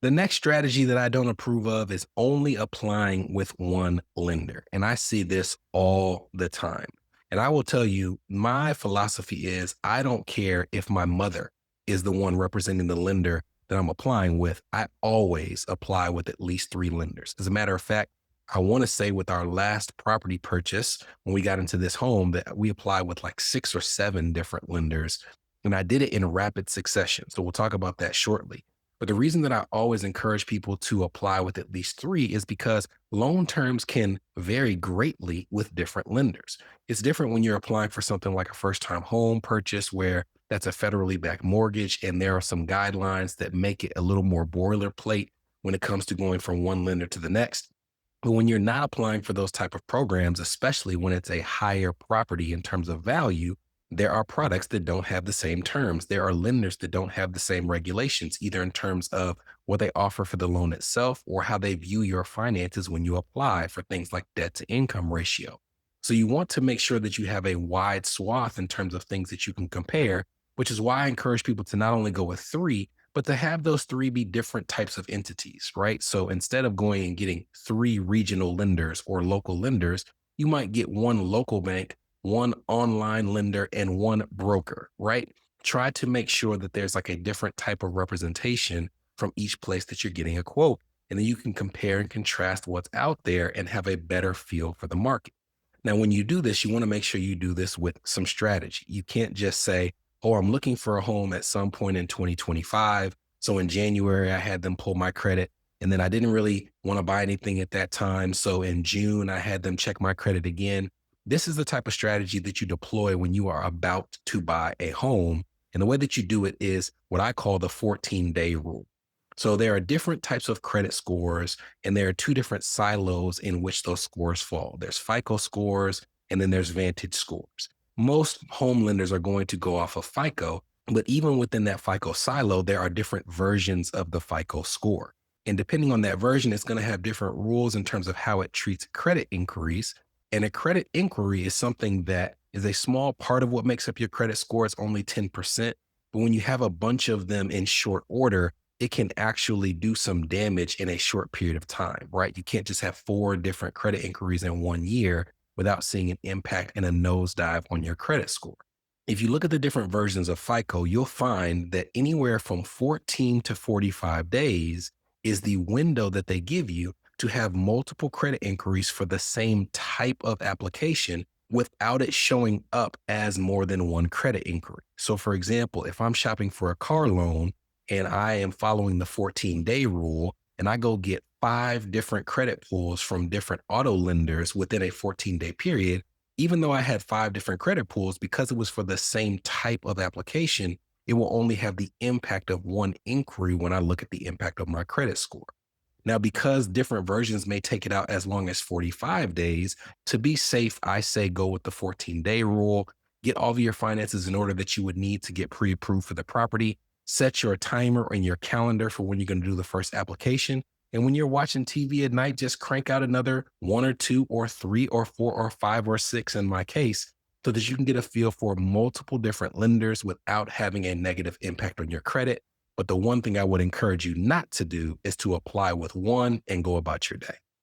The next strategy that I don't approve of is only applying with one lender. And I see this all the time. And I will tell you, my philosophy is I don't care if my mother is the one representing the lender that I'm applying with. I always apply with at least three lenders. As a matter of fact, I want to say with our last property purchase, when we got into this home, that we applied with like six or seven different lenders. And I did it in rapid succession. So we'll talk about that shortly. But the reason that I always encourage people to apply with at least three is because loan terms can vary greatly with different lenders. It's different when you're applying for something like a first time home purchase, where that's a federally backed mortgage. And there are some guidelines that make it a little more boilerplate when it comes to going from one lender to the next. But when you're not applying for those type of programs, especially when it's a higher property in terms of value, there are products that don't have the same terms. There are lenders that don't have the same regulations, either in terms of what they offer for the loan itself or how they view your finances when you apply for things like debt to income ratio. So you want to make sure that you have a wide swath in terms of things that you can compare, which is why I encourage people to not only go with three, but to have those three be different types of entities, right? So instead of going and getting three regional lenders or local lenders, you might get one local bank, one online lender, and one broker, right? Try to make sure that there's like a different type of representation from each place that you're getting a quote. And then you can compare and contrast what's out there and have a better feel for the market. Now, when you do this, you want to make sure you do this with some strategy. You can't just say, oh, I'm looking for a home at some point in 2025. So in January, I had them pull my credit. And then I didn't really want to buy anything at that time. So in June, I had them check my credit again. This is the type of strategy that you deploy when you are about to buy a home. And the way that you do it is what I call the 14-day rule. So there are different types of credit scores, and there are two different silos in which those scores fall. There's FICO scores, and then there's Vantage scores. Most home lenders are going to go off of FICO, but even within that FICO silo, there are different versions of the FICO score. And depending on that version, it's going to have different rules in terms of how it treats credit inquiries. And a credit inquiry is something that is a small part of what makes up your credit score. It's only 10%. But when you have a bunch of them in short order, it can actually do some damage in a short period of time, right? You can't just have four different credit inquiries in 1 year without seeing an impact and a nosedive on your credit score. If you look at the different versions of FICO, you'll find that anywhere from 14 to 45 days is the window that they give you to have multiple credit inquiries for the same type of application without it showing up as more than one credit inquiry. So for example, if I'm shopping for a car loan and I am following the 14-day rule and I go get five different credit pulls from different auto lenders within a 14-day period, even though I had five different credit pulls, because it was for the same type of application, it will only have the impact of one inquiry when I look at the impact of my credit score. Now, because different versions may take it out as long as 45 days, to be safe, I say go with the 14-day rule. Get all of your finances in order that you would need to get pre-approved for the property. Set your timer in your calendar for when you're going to do the first application. And when you're watching TV at night, just crank out another one or two or three or four or five or six in my case, so that you can get a feel for multiple different lenders without having a negative impact on your credit. But the one thing I would encourage you not to do is to apply with one and go about your day.